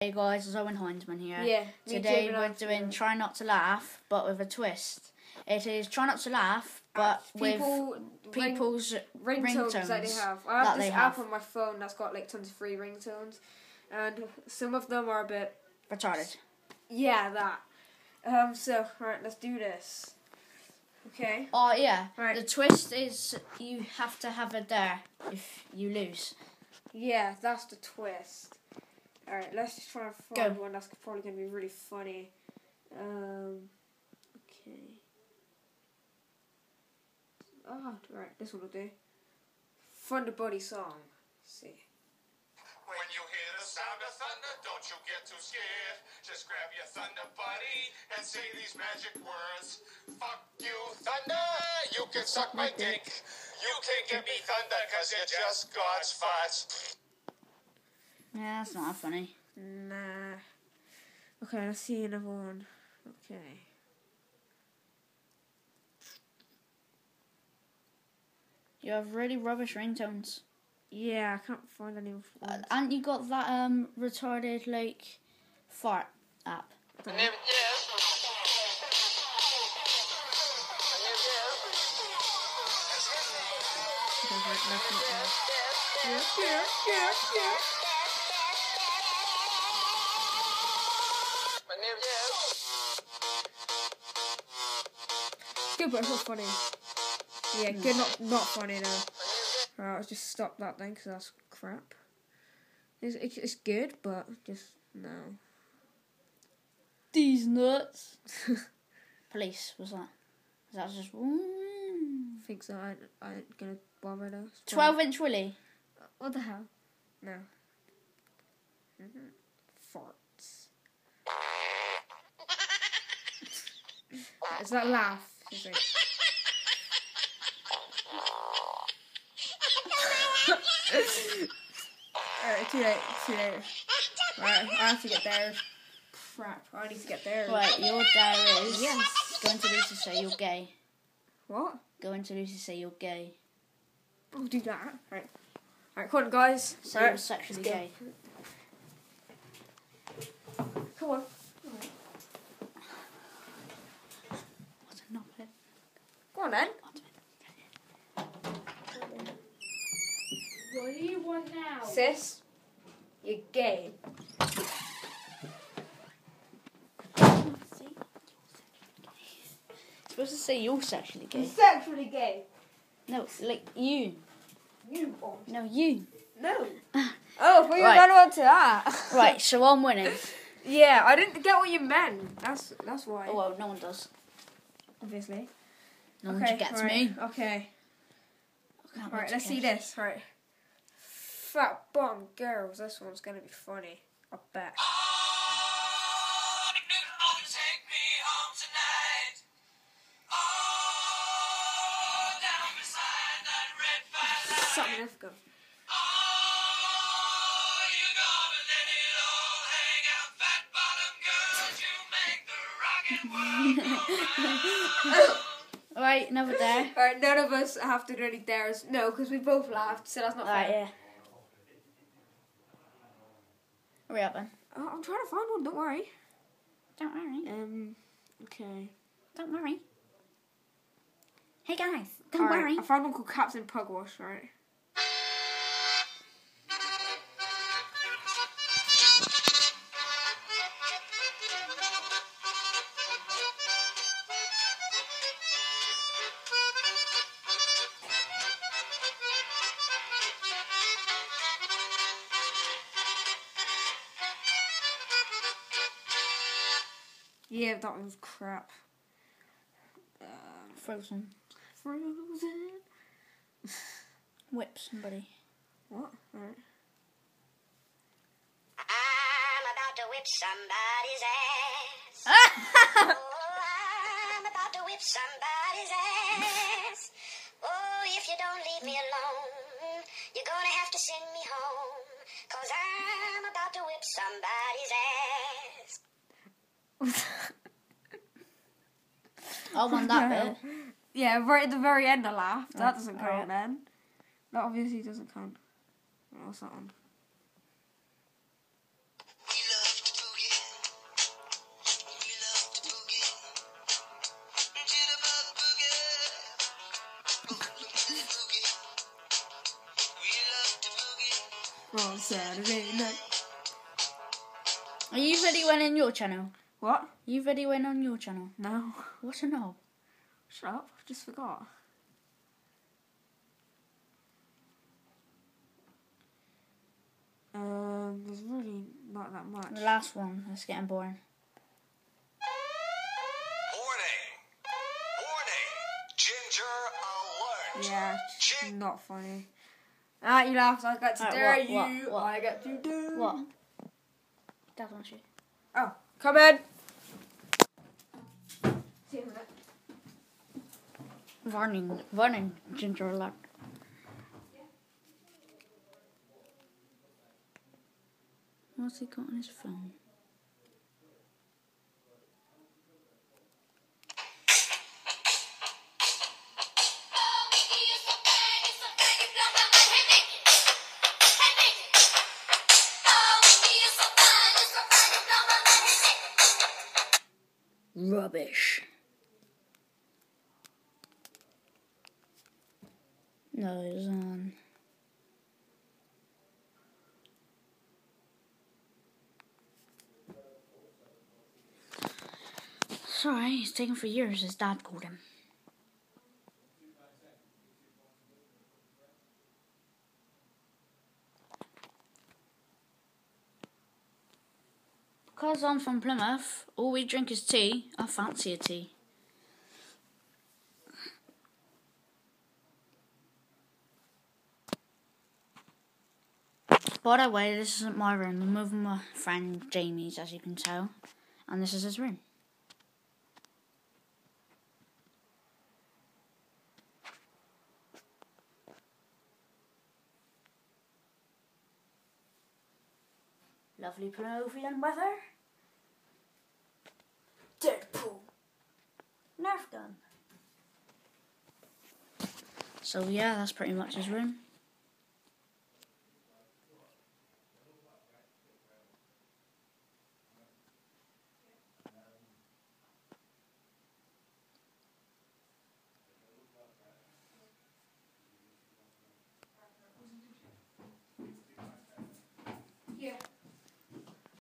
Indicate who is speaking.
Speaker 1: Hey guys, it's Owen Heinzman here.
Speaker 2: Yeah.
Speaker 1: Today we're doing Try Not to Laugh, but with a twist. It is Try Not to Laugh, but with people's ringtones
Speaker 2: that they have. I have this app on my phone that's got like tons of free ringtones, and some of them are a bit
Speaker 1: retarded.
Speaker 2: Yeah, that. So right, let's do this. Okay.
Speaker 1: Oh yeah.
Speaker 2: Right.
Speaker 1: The twist is you have to have a dare if you lose.
Speaker 2: Yeah, that's the twist. Alright, let's just try and find one that's probably going to be really funny. Okay. Right, this one will do. Thunder Buddy song. Let's see.
Speaker 3: When you hear the sound of thunder, don't you get too scared. Just grab your Thunder Buddy and say these magic words. Fuck you, thunder, you can suck my dick. You can't get me thunder, cause you're just God's farts.
Speaker 1: Yeah, that's not funny.
Speaker 2: Nah. Okay, let's see another one. Okay.
Speaker 1: You have really rubbish ringtones.
Speaker 2: Yeah, I can't find any.
Speaker 1: And you got that retarded like fart app.
Speaker 2: Yeah. Good, but it's not funny. Yeah, good, not funny now. Alright, I'll just stop that then, because that's crap. It's good, but just, no.
Speaker 1: These nuts. Police, what's that? That was just...
Speaker 2: I think so, I ain't gonna bother though.
Speaker 1: 12-inch Willy.
Speaker 2: What the hell? No. Farts. It's that laugh. It's like... Alright, too late. Right, I have to get there. Crap, I need to get there.
Speaker 1: Right, your dare is go into Lucy say you're gay.
Speaker 2: What?
Speaker 1: Go into Lucy say you're gay.
Speaker 2: I'll do that. Right, come on, guys.
Speaker 1: So you're sexually gay.
Speaker 2: Come on.
Speaker 1: What's a knob?
Speaker 2: Go on then. What do you want now? Sis, you're gay.
Speaker 1: You're supposed to say you're sexually gay.
Speaker 2: You're sexually gay.
Speaker 1: No, like you.
Speaker 2: You are.
Speaker 1: No, you.
Speaker 2: No. Oh, we were going on to that.
Speaker 1: Right, so I'm winning.
Speaker 2: Yeah, I didn't get what you meant. That's why.
Speaker 1: Oh, well, no one does.
Speaker 2: Obviously.
Speaker 1: No one gets me.
Speaker 2: Okay.
Speaker 1: Right,
Speaker 2: let's see this. Right. Fat bomb girls. This one's gonna be funny. I bet. Something else go.
Speaker 1: Alright, another dare.
Speaker 2: Alright, none of us have to do any dares. No, because we both laughed, so that's not fair.
Speaker 1: Alright, yeah. Hurry up then.
Speaker 2: I'm trying to find one, don't worry.
Speaker 1: Don't worry.
Speaker 2: Okay.
Speaker 1: Don't worry. Hey guys, don't
Speaker 2: All right,
Speaker 1: worry.
Speaker 2: I found one called Captain Pugwash, right? Yeah, that was crap.
Speaker 1: Frozen. Whip somebody.
Speaker 2: What? Alright.
Speaker 4: I'm about to whip somebody's ass. Oh, I'm about to whip somebody's ass. Oh, if you don't leave me alone, you're gonna have to send me home. 'Cause I'm about to whip somebody's ass.
Speaker 1: I won that bit.
Speaker 2: Yeah, right at the very end I laughed. That doesn't count then. That obviously doesn't count. What's that one?
Speaker 3: We love
Speaker 2: Saturday night.
Speaker 1: Are you videoing in your channel?
Speaker 2: What?
Speaker 1: Are you videoing on your channel?
Speaker 2: No.
Speaker 1: What a knob.
Speaker 2: Shut up. Just forgot. There's really not that much.
Speaker 1: The last one. That's getting boring.
Speaker 3: Warning! Ginger alert!
Speaker 2: Yeah, it's not funny. Ah, you laughed. I got to dare you.
Speaker 1: What?
Speaker 2: I got to do.
Speaker 1: What? Dad wants you.
Speaker 2: Oh, come in. See you in a minute.
Speaker 1: Warning, ginger alert. What's he got on his phone? Rubbish. No, it's on. Sorry, it's taken for years. His dad called him. Because I'm from Plymouth, all we drink is tea. I fancy a tea. By the way, this isn't my room. I'm with my friend Jamie's, as you can tell. And this is his room. Lovely Plymouth weather. Deadpool. Nerf gun. So yeah, that's pretty much his room.